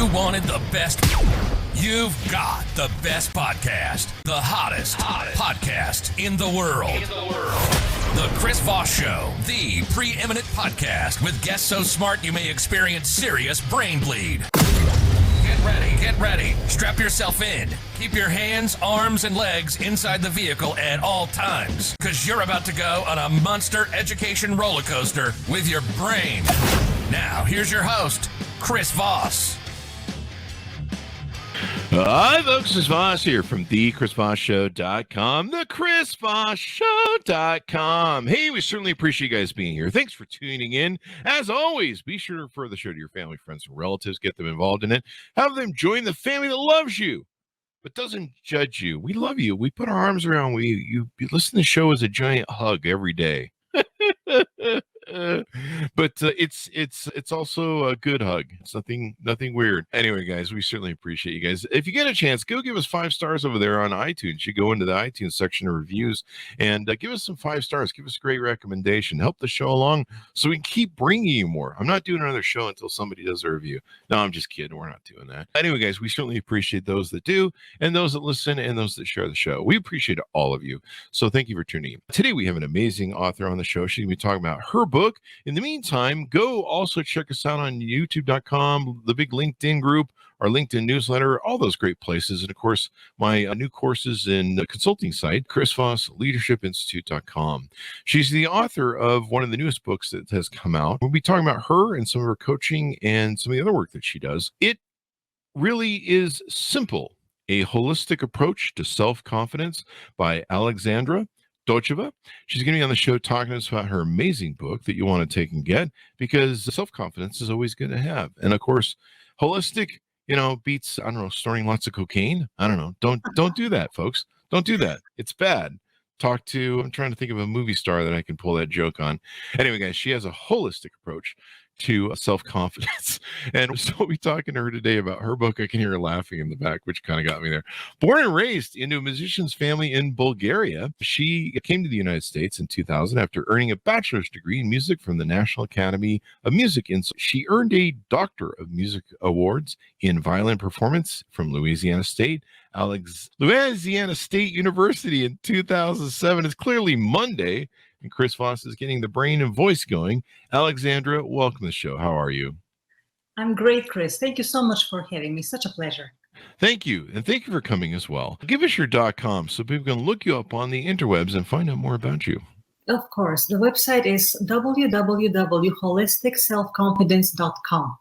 You wanted the best. You've got the best podcast. The hottest podcast in the world. The Chris Voss Show, the preeminent podcast with guests so smart you may experience serious brain bleed. Get ready. Strap yourself in. Keep your hands, arms, and legs inside the vehicle at all times, because you're about to go on a monster education roller coaster with your brain. Now, here's your host, Chris Voss. Hi, folks. Chris Voss here from thechrisvossshow.com, thechrisvossshow.com. Hey, we certainly appreciate you guys being here. Thanks for tuning in. As always, be sure to refer the show to your family, friends, and relatives. Get them involved in it. Have them join the family that loves you, but doesn't judge you. We love you. We put our arms around you. You listen to the show as a giant hug every day. But it's also a good hug. It's nothing weird. Anyway, guys, we certainly appreciate you guys. If you get a chance, go give us 5 stars over there on iTunes. You go into the iTunes section of reviews and give us some 5 stars. Give us a great recommendation. Help the show along so we can keep bringing you more. I'm not doing another show until somebody does a review. No, I'm just kidding. We're not doing that. Anyway, guys, we certainly appreciate those that do, and those that listen, and those that share the show. We appreciate all of you. So thank you for tuning in. Today we have an amazing author on the show. She's going to be talking about her book. In the meantime, go also check us out on youtube.com, the big LinkedIn group, our LinkedIn newsletter, all those great places. And of course, my new courses in the consulting site, Chris Voss Leadership.Institute.com. She's the author of one of the newest books that has come out. We'll be talking about her and some of her coaching and some of the other work that she does. It really is simple. A Holistic Approach to Self-Confidence by Alexandra. Dotcheva. She's going to be on the show talking to us about her amazing book that you want to take and get, because self-confidence is always good to have. And of course, holistic, beats, snorting lots of cocaine. I don't know. Don't do that, folks. Don't do that. It's bad. I'm trying to think of a movie star that I can pull that joke on. Anyway, guys, she has a holistic approach to self-confidence. And so we'll be talking to her today about her book. I can hear her laughing in the back, which kind of got me there. Born and raised into a musician's family in Bulgaria, she came to the United States in 2000 after earning a bachelor's degree in music from the National Academy of Music. And she earned a Doctor of Music awards in violin performance from Louisiana State University in 2007. It's clearly Monday, and Chris Voss is getting the brain and voice going. Alexandra, welcome to the show. How are you? I'm great, Chris. Thank you so much for having me. Such a pleasure. Thank you. And thank you for coming as well. Give us your .com so people can look you up on the interwebs and find out more about you. Of course. The website is www.holisticselfconfidence.com.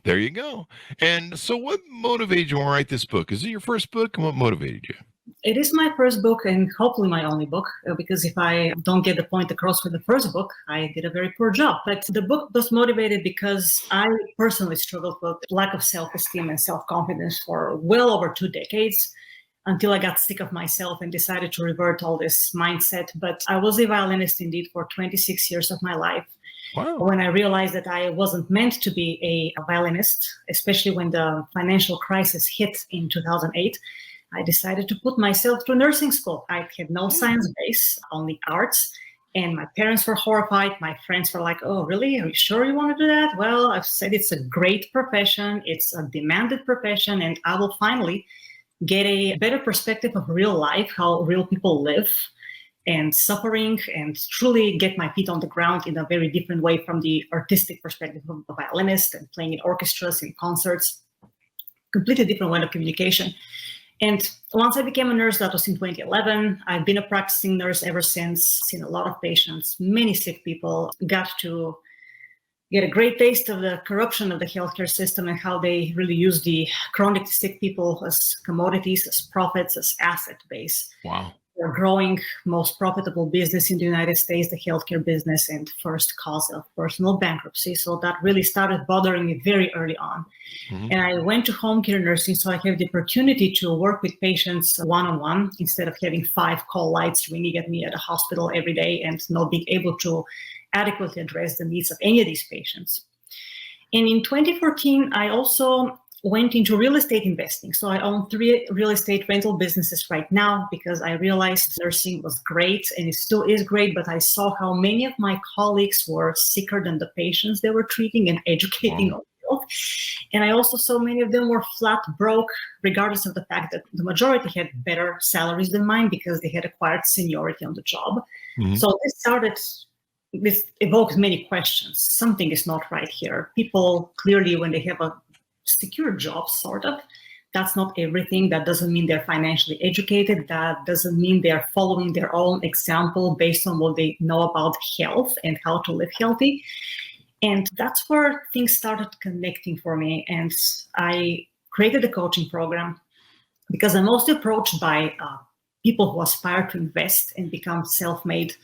There you go. And so what motivated you to write this book? Is it your first book, and what motivated you? It is my first book and hopefully my only book, because if I don't get the point across with the first book, I did a very poor job. But the book was motivated because I personally struggled with lack of self-esteem and self-confidence for well over 2 decades, until I got sick of myself and decided to revert all this mindset. But I was a violinist indeed for 26 years of my life. Wow. When I realized that I wasn't meant to be a violinist, especially when the financial crisis hit in 2008, I decided to put myself through nursing school. I had no science base, only arts. And my parents were horrified. My friends were like, oh, really? Are you sure you want to do that? Well, I've said it's a great profession. It's a demanded profession. And I will finally get a better perspective of real life, how real people live and suffering, and truly get my feet on the ground in a very different way from the artistic perspective of a violinist and playing in orchestras, in concerts. Completely different way of communication. And once I became a nurse, that was in 2011. I've been a practicing nurse ever since, seen a lot of patients, many sick people, got to get a great taste of the corruption of the healthcare system and how they really use the chronic sick people as commodities, as profits, as asset base. Wow. The growing, most profitable business in the United States, the healthcare business, and first cause of personal bankruptcy. So that really started bothering me very early on. Mm-hmm. And I went to home care nursing, so I have the opportunity to work with patients one-on-one instead of having 5 call lights ringing at me at a hospital every day and not being able to adequately address the needs of any of these patients. And in 2014, I also went into real estate investing. So I own 3 real estate rental businesses right now because I realized nursing was great and it still is great, but I saw how many of my colleagues were sicker than the patients they were treating and educating on health. And I also saw many of them were flat broke, regardless of the fact that the majority had better salaries than mine because they had acquired seniority on the job. Mhm. So this evokes many questions. Something is not right here. People clearly, when they have a secure job, sort of, that's not everything. That doesn't mean they're financially educated. That doesn't mean they're following their own example based on what they know about health and how to live healthy. And that's where things started connecting for me. And I created a coaching program because I'm mostly approached by people who aspire to invest and become self-made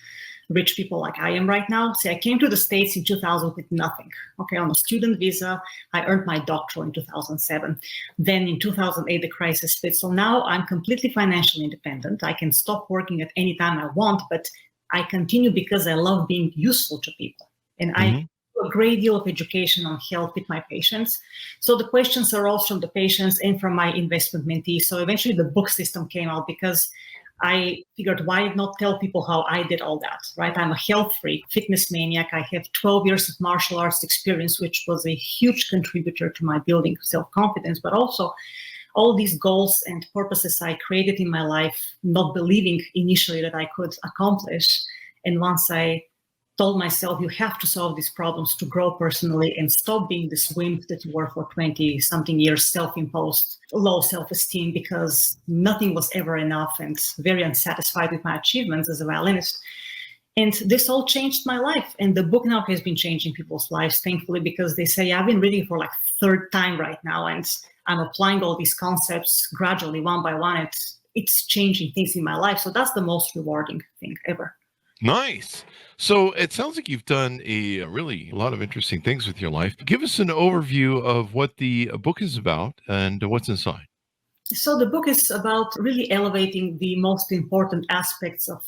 rich people like I am right now. See, I came to the States in 2000 with nothing. Okay, on a student visa. I earned my doctoral in 2007. Then in 2008, the crisis hit. So now I'm completely financially independent. I can stop working at any time I want, but I continue because I love being useful to people. And I do a great deal of education on health with my patients. So the questions arose from the patients and from my investment mentees. So eventually the book system came out because I figured, why not tell people how I did all that, right? I'm a health freak, fitness maniac. I have 12 years of martial arts experience, which was a huge contributor to my building self-confidence, but also all these goals and purposes I created in my life, not believing initially that I could accomplish. And once I told myself, you have to solve these problems to grow personally and stop being this wimp that you were for 20-something years, self-imposed, low self-esteem because nothing was ever enough and very unsatisfied with my achievements as a violinist. And this all changed my life. And the book now has been changing people's lives, thankfully, because they say, I've been reading for like third time right now, and I'm applying all these concepts gradually, one by one. It's changing things in my life. So that's the most rewarding thing ever. Nice. So it sounds like you've done a lot of interesting things with your life. Give us an overview of what the book is about and what's inside. So the book is about really elevating the most important aspects of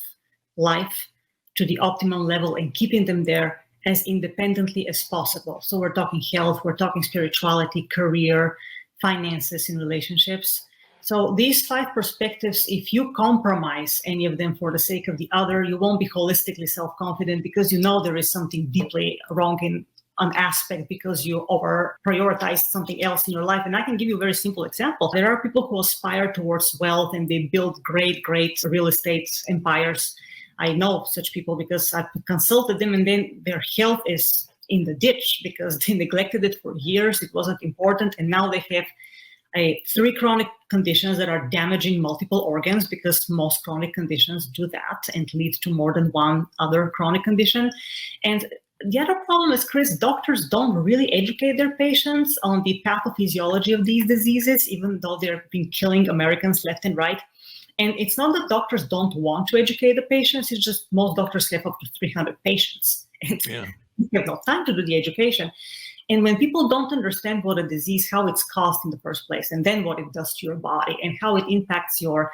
life to the optimum level and keeping them there as independently as possible. So we're talking health, we're talking spirituality, career, finances, and relationships. So these 5 perspectives, if you compromise any of them for the sake of the other, you won't be holistically self-confident because you know there is something deeply wrong in an aspect because you over prioritize something else in your life. And I can give you a very simple example. There are people who aspire towards wealth and they build great real estate empires. I know such people because I've consulted them, and then their health is in the ditch because they neglected it for years. It wasn't important. And now they have 3 chronic conditions that are damaging multiple organs because most chronic conditions do that and lead to more than one other chronic condition. And the other problem is, Chris, doctors don't really educate their patients on the pathophysiology of these diseases, even though they've been killing Americans left and right. And it's not that doctors don't want to educate the patients, it's just most doctors have up to 300 patients. And you have no time to do the education. And when people don't understand what a disease, how it's caused in the first place, and then what it does to your body and how it impacts your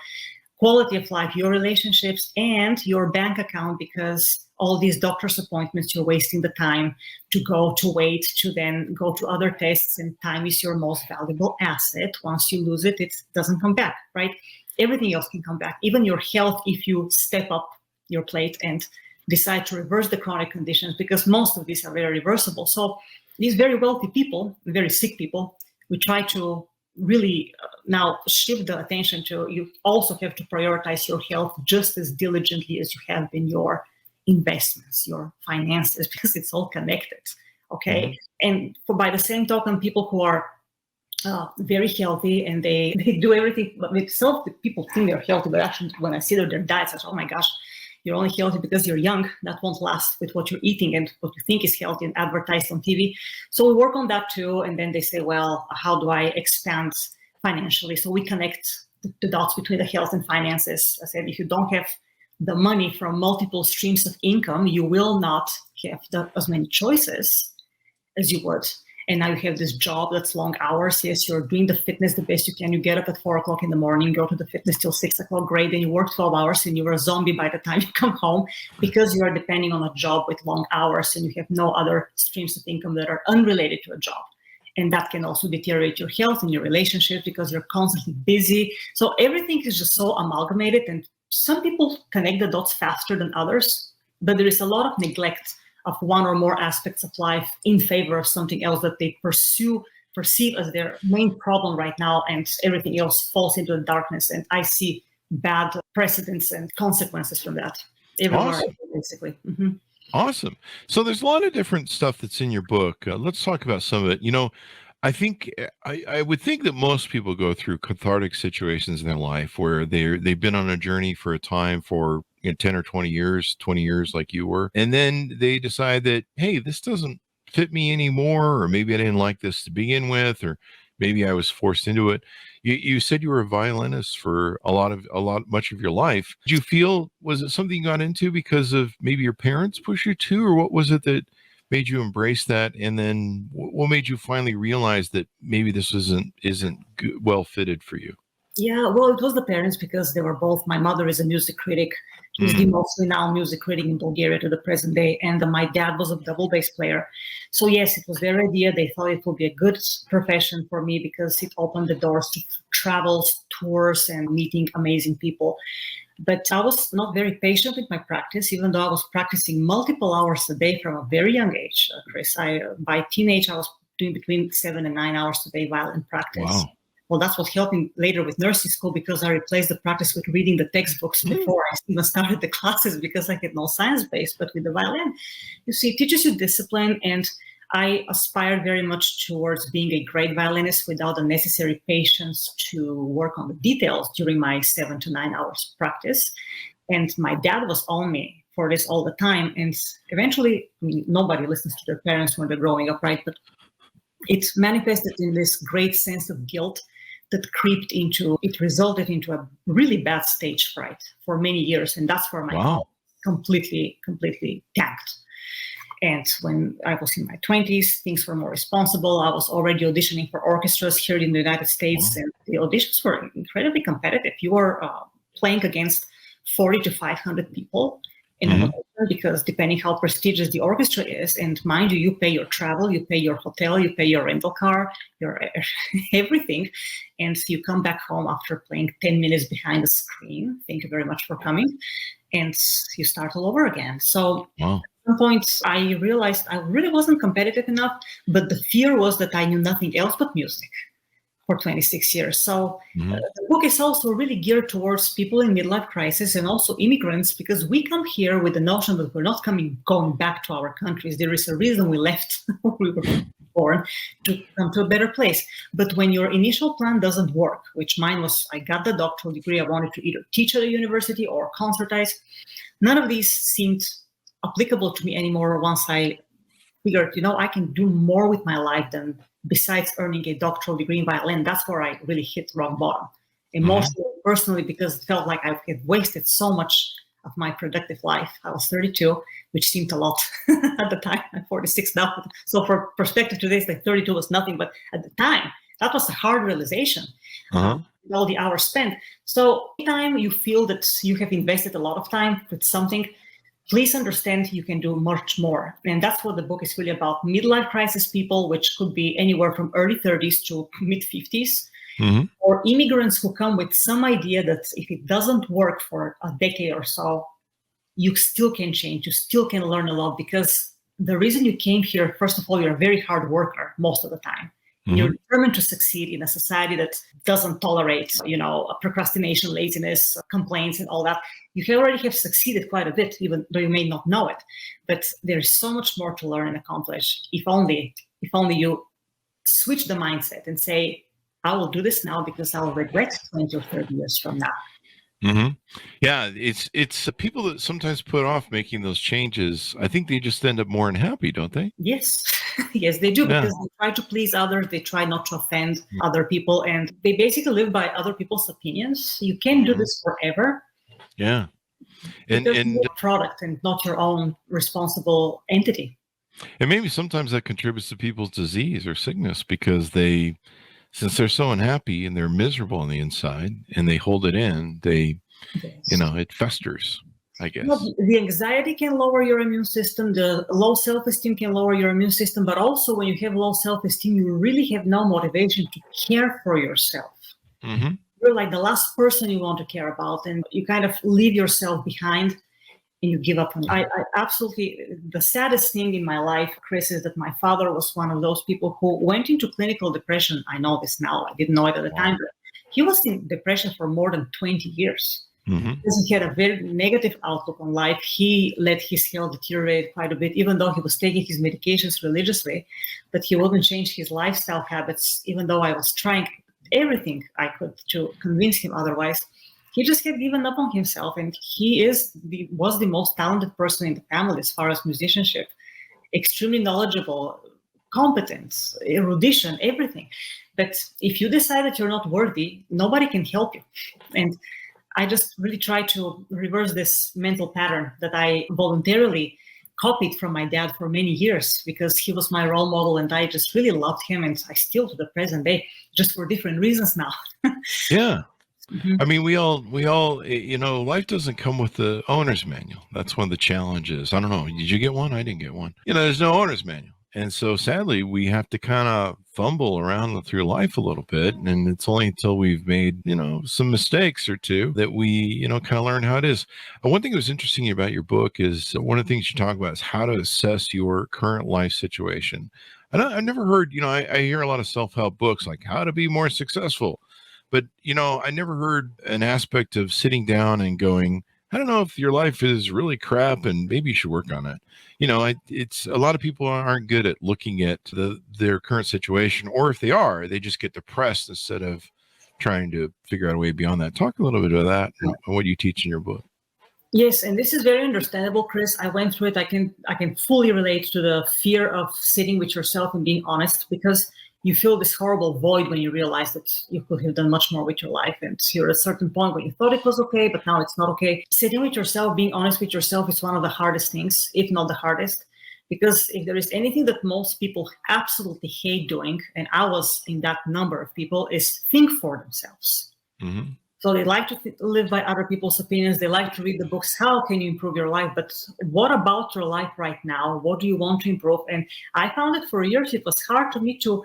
quality of life, your relationships, and your bank account, because all these doctor's appointments, you're wasting the time to go to wait, to then go to other tests, and time is your most valuable asset. Once you lose it, it doesn't come back, right? Everything else can come back, even your health, if you step up your plate and decide to reverse the chronic conditions, because most of these are very reversible. So these very wealthy people, very sick people, we try to really now shift the attention to, you also have to prioritize your health just as diligently as you have been your investments, your finances, because it's all connected, okay? And by the same token, people who are very healthy and they do everything, but itself, people think they're healthy, but actually when I see their diets, I say, oh my gosh, you're only healthy because you're young. That won't last with what you're eating and what you think is healthy and advertised on TV. So we work on that too. And then they say, well, how do I expand financially? So we connect the dots between the health and finances. I said, if you don't have the money from multiple streams of income, you will not have as many choices as you would. And now you have this job that's long hours. Yes, you're doing the fitness the best you can. You get up at 4 o'clock in the morning, go to the fitness till 6 o'clock, great. Then you work 12 hours and you're a zombie by the time you come home because you are depending on a job with long hours and you have no other streams of income that are unrelated to a job. And that can also deteriorate your health and your relationships because you're constantly busy. So everything is just so amalgamated, and some people connect the dots faster than others, but there is a lot of neglect of one or more aspects of life in favor of something else that they pursue perceive as their main problem right now, and everything else falls into the darkness. And I see bad precedents and consequences from that everywhere, Awesome. basically. Awesome. So there's a lot of different stuff that's in your book. Let's talk about some of it. I think I would think that most people go through cathartic situations in their life where they've been on a journey for a time for 10 or 20 years like you were. And then they decide that, hey, this doesn't fit me anymore, or maybe I didn't like this to begin with, or maybe I was forced into it. You said you were a violinist for much of your life. Did you feel, was it something you got into because of maybe your parents push you to, or what was it that made you embrace that? And then what made you finally realize that maybe this isn't well fitted for you? Yeah, well, it was the parents, because they were both. My mother is a music critic. She's the most renowned music critic in Bulgaria to the present day. And my dad was a double bass player. So yes, it was their idea. They thought it would be a good profession for me because it opened the doors to travels, tours, and meeting amazing people. But I was not very patient with my practice, even though I was practicing multiple hours a day from a very young age, Chris. By teenage, I was doing between 7 and 9 hours a day violin practice. Wow. Well, that's what helped me later with nursing school, because I replaced the practice with reading the textbooks before I even started the classes, because I had no science base. But with the violin, you see, it teaches you discipline. And I aspired very much towards being a great violinist without the necessary patience to work on the details during my 7 to 9 hours practice. And my dad was on me for this all the time. And eventually, nobody listens to their parents when they're growing up, right? But it manifested in this great sense of guilt that resulted into a really bad stage fright for many years. And that's where my completely tanked. And when I was in my 20s, things were more responsible. I was already auditioning for orchestras here in the United States, and the auditions were incredibly competitive. You were playing against 40 to 500 people in an audition, because depending how prestigious the orchestra is, and mind you, you pay your travel, you pay your hotel, you pay your rental car, your everything, and you come back home after playing 10 minutes behind the screen. Thank you very much for coming. And you start all over again. So at some point, I realized I really wasn't competitive enough, but the fear was that I knew nothing else but music for 26 years. So the book is also really geared towards people in midlife crisis and also immigrants, because we come here with the notion that we're not going back to our countries. There is a reason we left where we were born, to come to a better place. But when your initial plan doesn't work, which mine was, I got the doctoral degree, I wanted to either teach at a university or concertize. None of these seemed applicable to me anymore once I figured, I can do more with my life than besides earning a doctoral degree in violin. That's where I really hit rock bottom, emotionally, personally, because it felt like I had wasted so much of my productive life. I was 32, which seemed a lot at the time. I'm 46 now. So for perspective today, it's like 32 was nothing. But at the time, that was a hard realization. All the hours spent. So anytime you feel that you have invested a lot of time with something, please understand you can do much more. And that's what the book is really about. Midlife crisis people, which could be anywhere from early 30s to mid 50s, or immigrants who come with some idea that if it doesn't work for a decade or so, you still can change, you still can learn a lot, because the reason you came here, first of all, you're a very hard worker most of the time. You're determined to succeed in a society that doesn't tolerate, procrastination, laziness, complaints, and all that. You already have succeeded quite a bit, even though you may not know it. But there's so much more to learn and accomplish. If only you switch the mindset and say, I will do this now because I will regret 20 or 30 years from now. Yeah, it's people that sometimes put off making those changes. I think they just end up more unhappy, don't they? Yes, yes, they do, because they try to please others. They try not to offend other people, and they basically live by other people's opinions. You can't do this forever. Yeah, and you're a product and not your own responsible entity. And maybe sometimes that contributes to people's disease or sickness, because since they're so unhappy and they're miserable on the inside and they hold it in, it festers, I guess. Well, the anxiety can lower your immune system. The low self-esteem can lower your immune system. But also when you have low self-esteem, you really have no motivation to care for yourself. You're like the last person you want to care about, and you kind of leave yourself behind. and you give up on it. I absolutely, the saddest thing in my life, Chris, is that my father was one of those people who went into clinical depression. I know this now. I didn't know it at the time, but he was in depression for more than 20 years. Because he had a very negative outlook on life. He let his health deteriorate quite a bit, even though he was taking his medications religiously, but he wouldn't change his lifestyle habits, even though I was trying everything I could to convince him otherwise. He just had given up on himself, and he was the most talented person in the family as far as musicianship, extremely knowledgeable, competence, erudition, everything. But if you decide that you're not worthy, nobody can help you. And I just really try to reverse this mental pattern that I voluntarily copied from my dad for many years, because he was my role model and I just really loved him, and I still to the present day, just for different reasons now. Yeah. I mean, we all, life doesn't come with the owner's manual. That's one of the challenges. I don't know. Did you get one? I didn't get one. There's no owner's manual. And so sadly, we have to kind of fumble around through life a little bit. And it's only until we've made, some mistakes or two that we, kind of learn how it is. One thing that was interesting about your book is one of the things you talk about is how to assess your current life situation. And I've never heard, I hear a lot of self-help books like how to be more successful. But, I never heard an aspect of sitting down and going, I don't know if your life is really crap and maybe you should work on it. It's a lot of people aren't good at looking at their current situation, or if they are, they just get depressed instead of trying to figure out a way beyond that. Talk a little bit about that and what you teach in your book. Yes, and this is very understandable, Chris. I went through it. I can fully relate to the fear of sitting with yourself and being honest, because you feel this horrible void when you realize that you could have done much more with your life. And you're at a certain point where you thought it was okay, but now it's not okay. Sitting with yourself, being honest with yourself is one of the hardest things, if not the hardest. Because if there is anything that most people absolutely hate doing, and I was in that number of people, is think for themselves. Mm-hmm. So they like to live by other people's opinions. They like to read the books. How can you improve your life? But what about your life right now? What do you want to improve? And I found that for years, it was hard to me to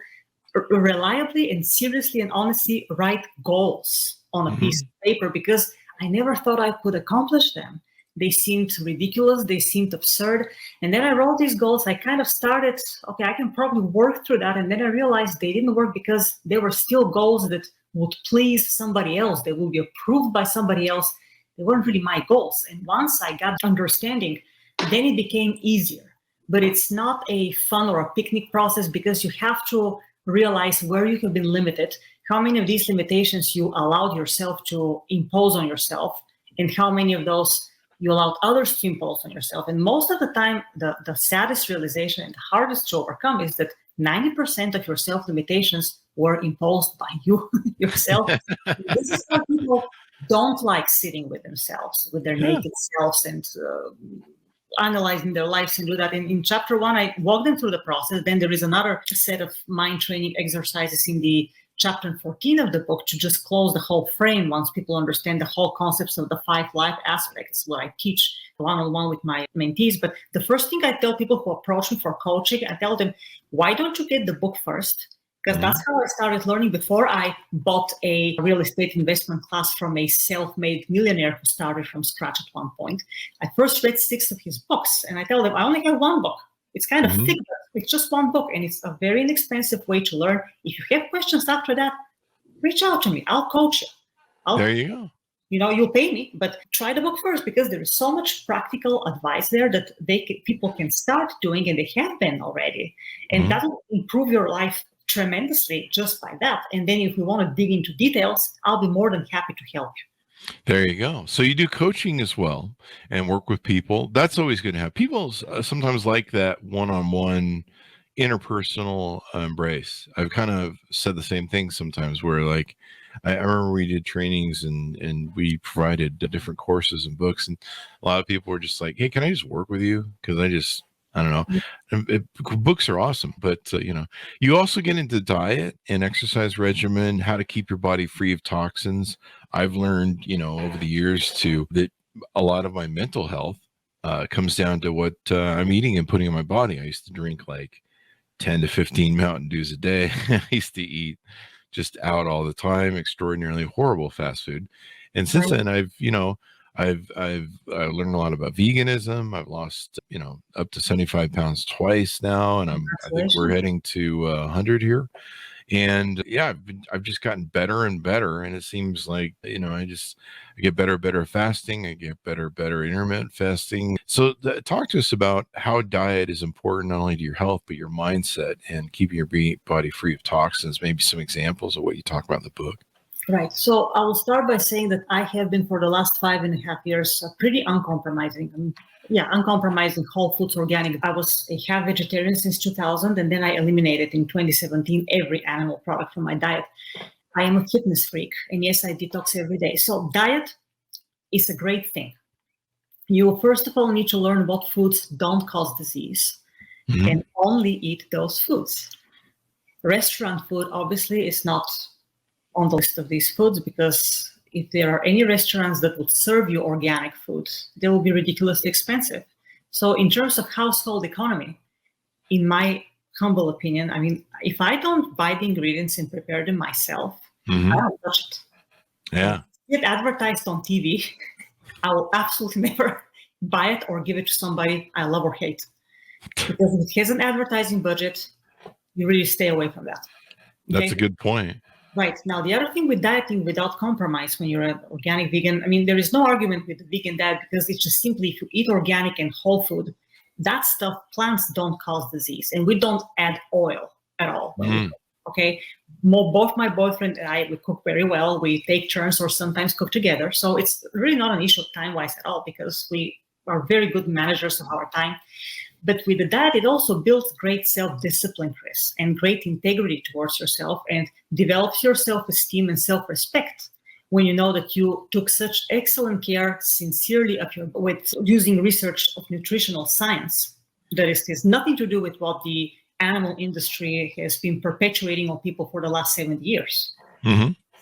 reliably and seriously and honestly write goals on a piece of paper, because I never thought I could accomplish them. They seemed ridiculous. They seemed absurd. And then I wrote these goals. I kind of started, okay, I can probably work through that. And then I realized they didn't work because they were still goals that would please somebody else. They would be approved by somebody else. They weren't really my goals. And once I got understanding, then it became easier. But it's not a fun or a picnic process, because you have to realize where you have been limited, how many of these limitations you allowed yourself to impose on yourself, and how many of those you allowed others to impose on yourself. And most of the time, the saddest realization and the hardest to overcome is that 90% of your self-limitations were imposed by you yourself. This is why people don't like sitting with themselves, with their naked selves, and analyzing their lives and do that. In chapter 1, I walk them through the process. Then there is another set of mind training exercises in the chapter 14 of the book to just close the whole frame once people understand the whole concepts of the 5 life aspects, what I teach one-on-one with my mentees. But the first thing I tell people who approach me for coaching, I tell them, why don't you get the book first? Because that's how I started learning before I bought a real estate investment class from a self-made millionaire who started from scratch at one point. I first read 6 of his books, and I tell them, I only have 1 book. It's kind of thick, but it's just 1 book, and it's a very inexpensive way to learn. If you have questions after that, reach out to me. I'll coach you. There you go. You'll pay me, but try the book first, because there is so much practical advice there that people can start doing, and they have been already. And that will improve your life tremendously just by that. And then if we want to dig into details, I'll be more than happy to help you. There you go. So you do coaching as well and work with people. That's always good to have. People sometimes like that one-on-one interpersonal embrace. I've kind of said the same thing sometimes, where like I remember we did trainings and we provided different courses and books, and a lot of people were just like, hey, can I just work with you? Because I don't know. Books are awesome, but you also get into diet and exercise regimen, how to keep your body free of toxins. I've learned, over the years that a lot of my mental health comes down to what I'm eating and putting in my body. I used to drink like 10 to 15 Mountain Dews a day. I used to eat just out all the time, extraordinarily horrible fast food. And since then, I've I've learned a lot about veganism. I've lost, up to 75 pounds twice now, and I think we're heading to 100 here. And yeah, I've just gotten better and better. And it seems like, I get better and better at fasting. I get better and better at intermittent fasting. So talk to us about how diet is important, not only to your health, but your mindset and keeping your body free of toxins. Maybe some examples of what you talk about in the book. Right. So I will start by saying that I have been for the last 5.5 years pretty uncompromising. Uncompromising whole foods, organic. I was a half vegetarian since 2000, and then I eliminated in 2017 every animal product from my diet. I am a fitness freak, and yes, I detox every day. So diet is a great thing. You first of all need to learn what foods don't cause disease, and only eat those foods. Restaurant food obviously is not on the list of these foods, because if there are any restaurants that would serve you organic food, they will be ridiculously expensive. So in terms of household economy, in my humble opinion, if I don't buy the ingredients and prepare them myself, I don't touch it. Yeah. If it's advertised on TV, I will absolutely never buy it or give it to somebody I love or hate. Because if it has an advertising budget, you really stay away from that. Okay? That's a good point. Right. Now, the other thing with dieting without compromise, when you're an organic vegan, there is no argument with the vegan diet, because it's just simply, if you eat organic and whole food, that stuff, plants don't cause disease, and we don't add oil at all. Okay. Both my boyfriend and I, we cook very well. We take turns or sometimes cook together. So it's really not an issue time-wise at all, because we are very good managers of our time. But with the diet, it also builds great self-discipline, Chris, and great integrity towards yourself, and develops your self-esteem and self-respect when you know that you took such excellent care sincerely with using research of nutritional science. That has nothing to do with what the animal industry has been perpetuating on people for the last 7 years.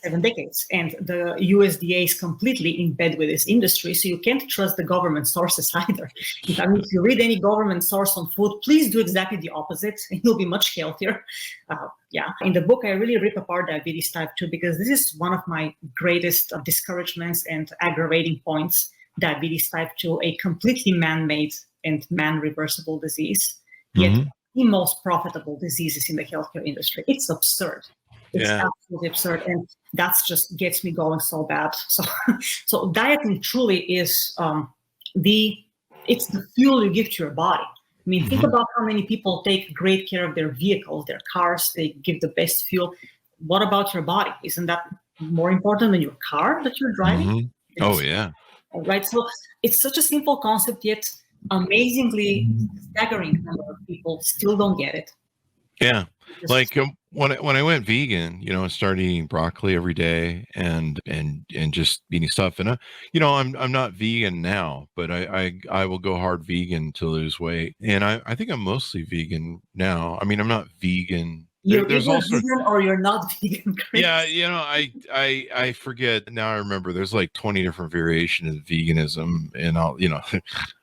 7 decades. And the USDA is completely in bed with this industry, so you can't trust the government sources either. If you read any government source on food, please do exactly the opposite, and you'll be much healthier. In the book, I really rip apart diabetes type 2, because this is one of my greatest discouragements and aggravating points. Diabetes type 2, a completely man-made and man-reversible disease, yet the most profitable diseases in the healthcare industry. It's absurd. It's absolutely absurd, and that's just gets me going so bad. So dieting truly is it's the fuel you give to your body. Think about how many people take great care of their vehicles, their cars. They give the best fuel. What about your body? Isn't that more important than your car that you're driving? Oh yeah. Right. So it's such a simple concept, yet amazingly staggering number of people still don't get it. Yeah. Like when I went vegan, I started eating broccoli every day and just eating stuff. And I'm not vegan now, but I will go hard vegan to lose weight. And I think I'm mostly vegan now. I'm not vegan. There's also vegan, or you're not vegan, Chris. Yeah, I forget now. I remember there's like 20 different variations of veganism, and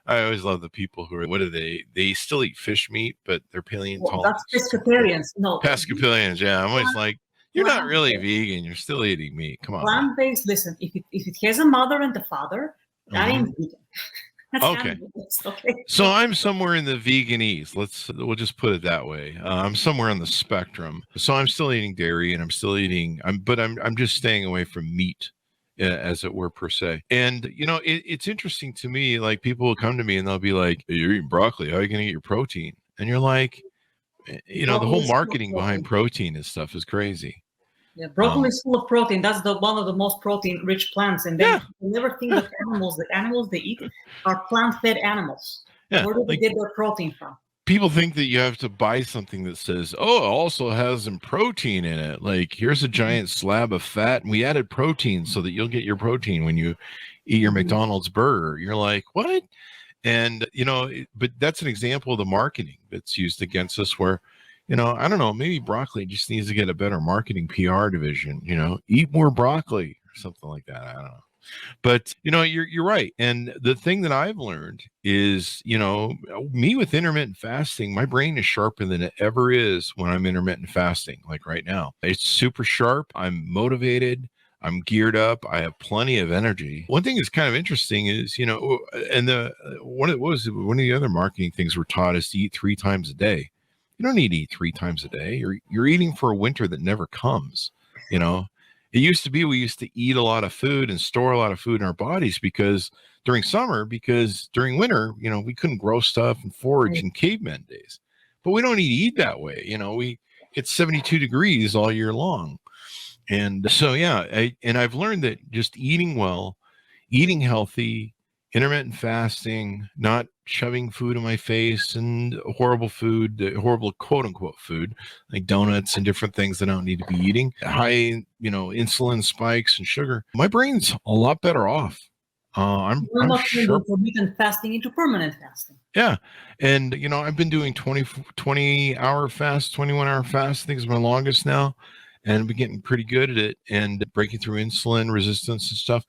I always love the people who are, what are they still eat fish meat, but they're paleontologists. That's pescatarians. No, pescatarians. Yeah, I'm always like, you're not really vegan. You're still eating meat. Come on. Plant-based. Listen, if it has a mother and a father, I am vegan. Okay. So I'm somewhere in the veganese. We'll just put it that way. I'm somewhere on the spectrum. So I'm still eating dairy, and I'm still eating. I'm just staying away from meat, as it were, per se. And it's interesting to me. Like, people will come to me and they'll be like, "You're eating broccoli. How are you going to get your protein?" And you're like, the whole marketing behind protein and stuff is crazy. Yeah, broccoli is full of protein. That's one of the most protein-rich plants. And then you never think that the animals they eat are plant-fed animals. Yeah, where do they get their protein from? People think that you have to buy something that says, "Oh, it also has some protein in it." Like, here's a giant slab of fat, and we added protein so that you'll get your protein when you eat your McDonald's burger. You're like, what? And but that's an example of the marketing that's used against us, where I don't know, maybe broccoli just needs to get a better marketing PR division, eat more broccoli or something like that. I don't know. But, you're right. And the thing that I've learned is, me with intermittent fasting, my brain is sharper than it ever is when I'm intermittent fasting. Like right now, it's super sharp. I'm motivated. I'm geared up. I have plenty of energy. One thing that's kind of interesting is, and one of the other marketing things we're taught is to eat 3 times a day. You don't need to eat 3 times a day. You're eating for a winter that never comes. It used to be we used to eat a lot of food and store a lot of food in our bodies because during winter, we couldn't grow stuff and forage in caveman days. But we don't need to eat that way. It's 72 degrees all year long. And so, I've learned that just eating well, eating healthy, intermittent fasting, not shoving food in my face and horrible quote unquote food, like donuts and different things that I don't need to be eating, high, insulin spikes and sugar. My brain's a lot better off. I'm not sure. intermittent fasting into permanent fasting. Yeah. And, I've been doing 20-hour fast, 21-hour fast. I think is my longest now. And I've been getting pretty good at it and breaking through insulin resistance and stuff.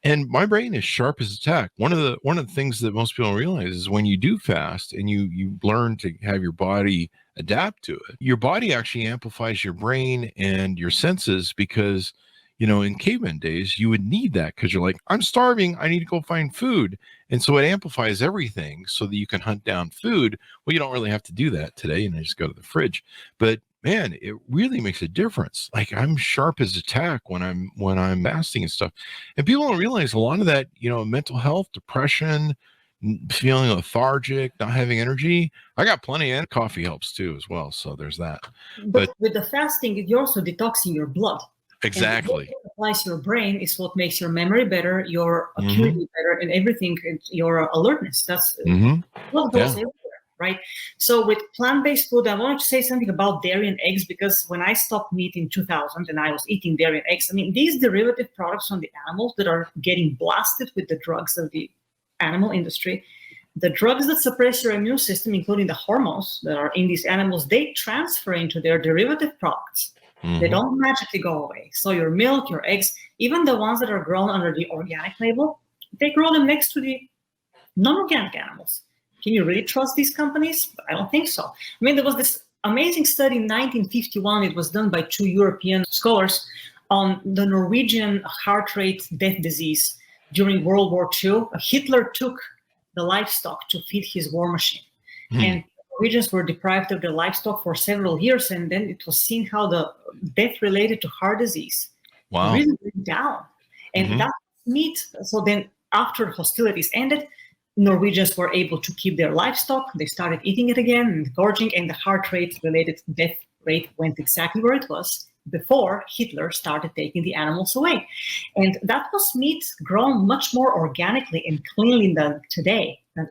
And my brain is sharp as a tack. One of the things that most people don't realize is when you do fast and you learn to have your body adapt to it, your body actually amplifies your brain and your senses because, in caveman days, you would need that because you're like, I'm starving. I need to go find food. And so it amplifies everything so that you can hunt down food. Well, you don't really have to do that today. And I just go to the fridge. But man, it really makes a difference. Like I'm sharp as a tack when I'm fasting and stuff. And people don't realize a lot of that, mental health, depression, feeling lethargic, not having energy. I got plenty, and coffee helps too as well. So there's that. But with the fasting, you're also detoxing your blood. Exactly. And what applies to your brain is what makes your memory better, your acuity better, and everything, your alertness. That's what goes everywhere. Right. So with plant-based food, I wanted to say something about dairy and eggs, because when I stopped meat in 2000 and I was eating dairy and eggs, these derivative products from the animals that are getting blasted with the drugs of the animal industry, the drugs that suppress your immune system, including the hormones that are in these animals, they transfer into their derivative products. They don't magically go away. So your milk, your eggs, even the ones that are grown under the organic label, they grow them next to the non-organic animals. Can you really trust these companies? I don't think so. There was this amazing study in 1951. It was done by 2 European scholars on the Norwegian heart rate death disease during World War II. Hitler took the livestock to feed his war machine. And Norwegians were deprived of their livestock for several years. And then it was seen how the death related to heart disease really went down. And that meat. So then after hostilities ended, Norwegians were able to keep their livestock. They started eating it again and gorging, and the heart rate related death rate went exactly where it was before Hitler started taking the animals away. And that was meat grown much more organically and cleanly than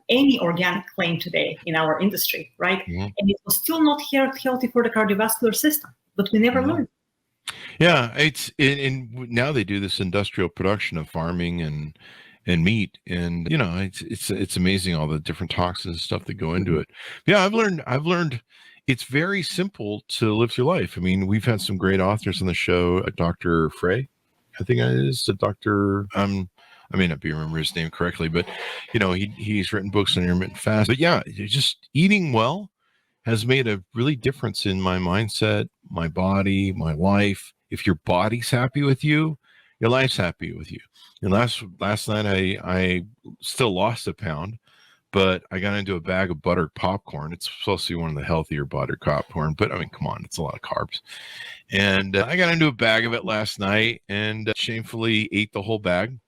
any organic claim today in our industry, right? And it was still not healthy for the cardiovascular system, but we never learned. Yeah, and now they do this industrial production of farming and meat, and it's amazing all the different toxins and stuff that go into it. Yeah, I've learned it's very simple to live your life. We've had some great authors on the show. Dr. Frey, I think it is Dr. I may not be remember his name correctly, but he's written books on intermittent fast. But yeah, just eating well has made a really difference in my mindset, my body, my life. If your body's happy with you, your life's happy with you. And last night I still lost a pound, but I got into a bag of buttered popcorn. It's supposed to be one of the healthier buttered popcorn, but come on, it's a lot of carbs. And I got into a bag of it last night and shamefully ate the whole bag.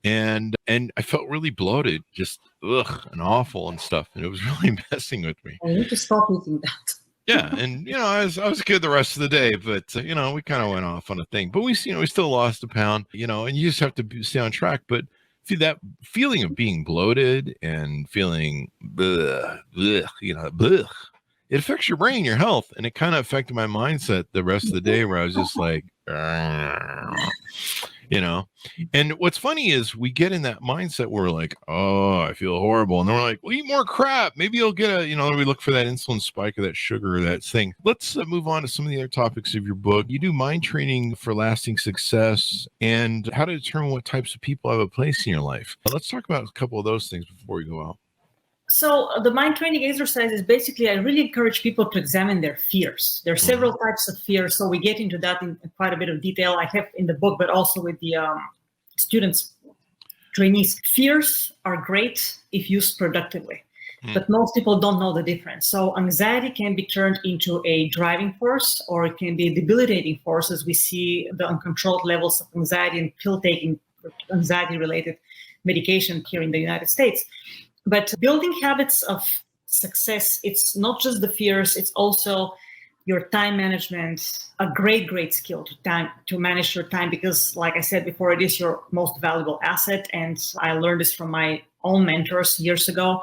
And I felt really bloated, just and awful and stuff. And it was really messing with me. I need to stop eating that. Yeah, and I was good the rest of the day, but we kind of went off on a thing. But we still lost a pound, and you just have to stay on track. But see, that feeling of being bloated and feeling it affects your brain, your health, and it kind of affected my mindset the rest of the day, where I was just like, And what's funny is we get in that mindset where we're like, oh, I feel horrible. And then we're like, well, eat more crap. Maybe you'll get we look for that insulin spike or that sugar or that thing. Let's move on to some of the other topics of your book. You do mind training for lasting success and how to determine what types of people have a place in your life. Let's talk about a couple of those things before we go out. So the mind training exercise is basically, I really encourage people to examine their fears. There are several types of fears, so we get into that in quite a bit of detail. I have in the book, but also with the students, trainees. Fears are great if used productively, but most people don't know the difference. So anxiety can be turned into a driving force, or it can be a debilitating force, as we see the uncontrolled levels of anxiety and pill-taking, anxiety-related medication here in the United States. But building habits of success, it's not just the fears, it's also your time management, a great skill to manage your time, because like I said before, it is your most valuable asset. And I learned this from my own mentors years ago.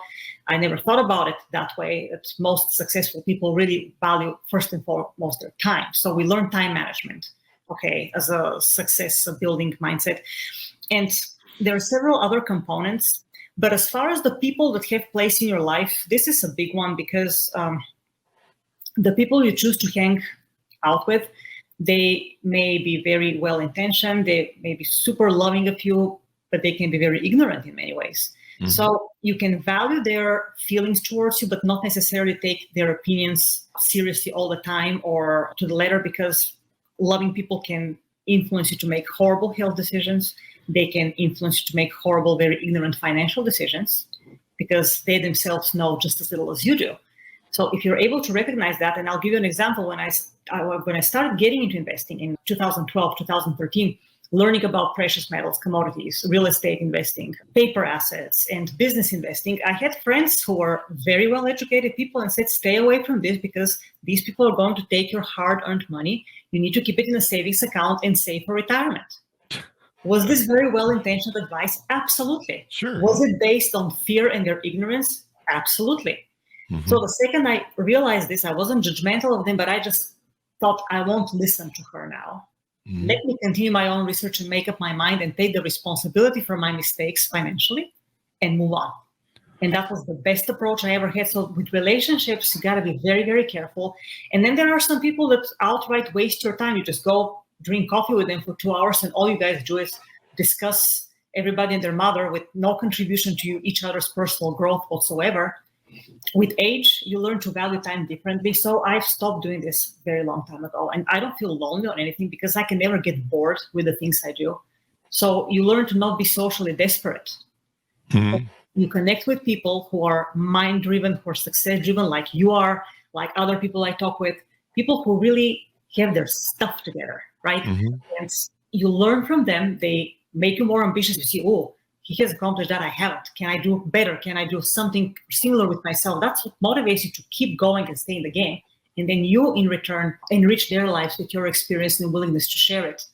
I never thought about it that way. It's most successful people really value first and foremost their time. So we learn time management, as a success building mindset. And there are several other components. But as far as the people that have place in your life, this is a big one, because the people you choose to hang out with, they may be very well-intentioned, they may be super loving of you, but they can be very ignorant in many ways. Mm-hmm. So you can value their feelings towards you, but not necessarily take their opinions seriously all the time or to the letter, because loving people can influence you to make horrible health decisions. They can influence you to make horrible, very ignorant financial decisions, because they themselves know just as little as you do. So if you're able to recognize that, and I'll give you an example, when I started getting into investing in 2012, 2013, learning about precious metals, commodities, real estate investing, paper assets, and business investing, I had friends who were very well-educated people and said, stay away from this, because these people are going to take your hard-earned money. You need to keep it in a savings account and save for retirement. Was this very well-intentioned advice? Absolutely. Sure. Was it based on fear and their ignorance? Absolutely. Mm-hmm. So the second I realized this, I wasn't judgmental of them, but I just thought, I won't listen to her now. Mm-hmm. Let me continue my own research and make up my mind and take the responsibility for my mistakes financially and move on. And that was the best approach I ever had. So with relationships, you got to be very, very careful. And then there are some people that outright waste your time. You just go drink coffee with them for 2 hours, and all you guys do is discuss everybody and their mother with no contribution to each other's personal growth whatsoever. With age, you learn to value time differently. So I've stopped doing this very long time ago, and I don't feel lonely or anything, because I can never get bored with the things I do. So you learn to not be socially desperate. Mm-hmm. You connect with people who are mind-driven, who are success-driven, like you are, like other people I talk with, people who really have their stuff together, right? Mm-hmm. And you learn from them. They make you more ambitious. You see, oh, he has accomplished that, I haven't. Can I do better? Can I do something similar with myself? That's what motivates you to keep going and stay in the game. And then you, in return, enrich their lives with your experience and willingness to share it.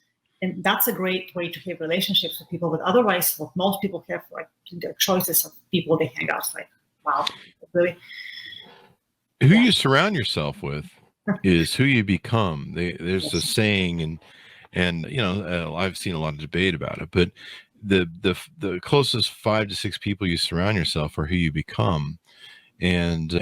And that's a great way to have relationships with people. But otherwise, what most people have, like their choices of people they hang out with, like, wow, really. Who you surround yourself with is who you become. There's a saying, and I've seen a lot of debate about it, but the closest 5 to 6 people you surround yourself are who you become. And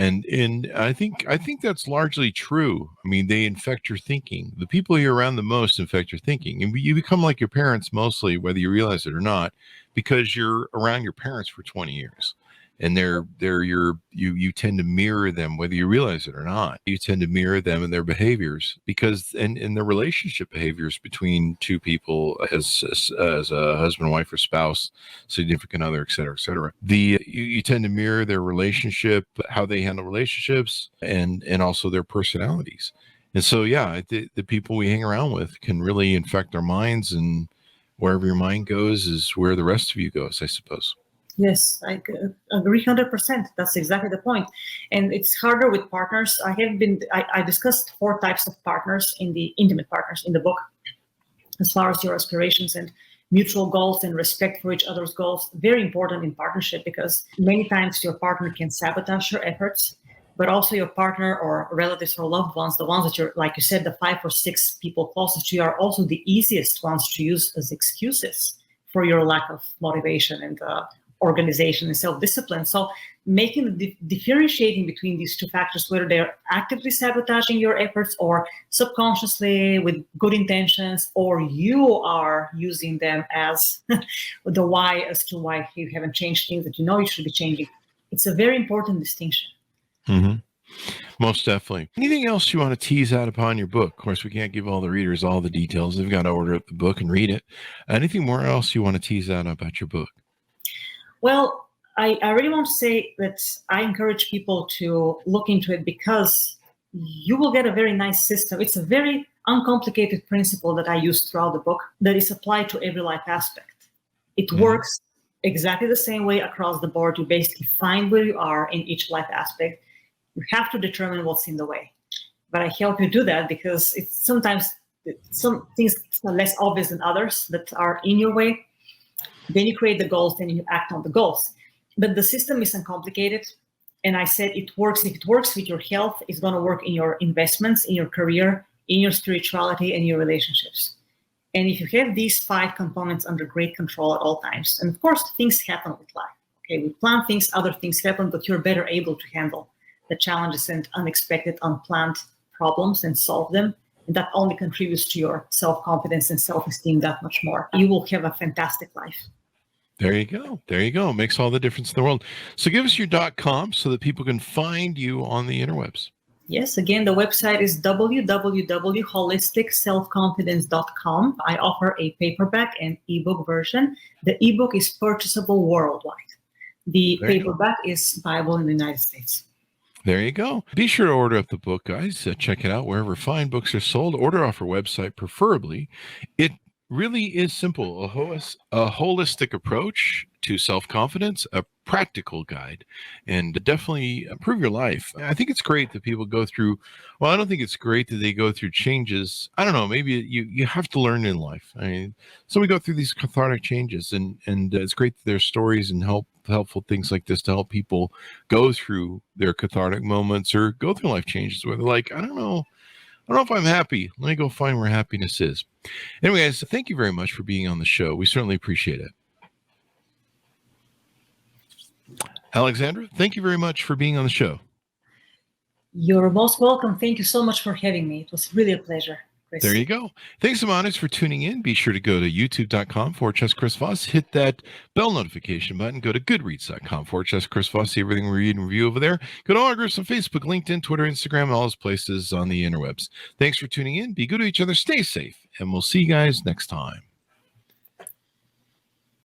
I think that's largely true. I mean, they infect your thinking. The people you're around the most infect your thinking, and you become like your parents mostly, whether you realize it or not, because you're around your parents for 20 years. And you tend to mirror them, whether you realize it or not. You tend to mirror them in their behaviors, because in the relationship behaviors between two people as a husband, wife, or spouse, significant other, et cetera, et cetera. You tend to mirror their relationship, how they handle relationships, and also their personalities. And so, yeah, the people we hang around with can really infect our minds, and wherever your mind goes is where the rest of you goes, I suppose. Yes, I agree 100%. That's exactly the point. And it's harder with partners. I discussed 4 types of partners, intimate partners in the book, as far as your aspirations and mutual goals and respect for each other's goals. Very important in partnership, because many times your partner can sabotage your efforts, but also your partner or relatives or loved ones, the ones that you're, like you said, the 5 or 6 people closest to you, are also the easiest ones to use as excuses for your lack of motivation and organization and self-discipline. So making the differentiating between these 2 factors, whether they're actively sabotaging your efforts or subconsciously with good intentions, or you are using them as the why as to why you haven't changed things that you know you should be changing. It's a very important distinction. Mm-hmm. Most definitely. Anything else you want to tease out upon your book? Of course, we can't give all the readers all the details. They've got to order up the book and read it. Anything more else you want to tease out about your book? Well, I really want to say that I encourage people to look into it because you will get a very nice system. It's a very uncomplicated principle that I use throughout the book that is applied to every life aspect. It works exactly the same way across the board. You basically find where you are in each life aspect. You have to determine what's in the way. But I help you do that because it's sometimes some things are less obvious than others that are in your way. Then you create the goals, then you act on the goals. But the system is uncomplicated. And I said it works. If it works with your health, it's going to work in your investments, in your career, in your spirituality, and your relationships. And if you have these 5 components under great control at all times, and of course, things happen with life. Okay, we plan things, other things happen, but you're better able to handle the challenges and unexpected, unplanned problems and solve them. And that only contributes to your self-confidence and self-esteem that much more. You will have a fantastic life. There you go. There you go. Makes all the difference in the world. So give us your .com so that people can find you on the interwebs. Yes, again, the website is www.holisticselfconfidence.com. I offer a paperback and ebook version. The ebook is purchasable worldwide. The paperback is buyable in the United States. There you go. Be sure to order up the book, guys. Check it out wherever fine books are sold. Order off our website, preferably. It really is simple. A holistic approach to self-confidence, a practical guide, and definitely improve your life. I think it's great that people go through, well, I don't think it's great that they go through changes. I don't know, maybe you have to learn in life. I mean, so we go through these cathartic changes, and it's great that there's stories and helpful things like this to help people go through their cathartic moments or go through life changes where they're like, I don't know if I'm happy. Let me go find where happiness is. Anyway, guys, thank you very much for being on the show. We certainly appreciate it. Alexandra, thank you very much for being on the show. You're most welcome. Thank you so much for having me. It was really a pleasure, Chris. There you go. Thanks, Amanis, for tuning in. Be sure to go to youtube.com/Chris Voss. Hit that bell notification button. Go to goodreads.com/Chris Voss. See everything we read and review over there. Go to all our groups on Facebook, LinkedIn, Twitter, Instagram, all those places on the interwebs. Thanks for tuning in. Be good to each other. Stay safe. And we'll see you guys next time.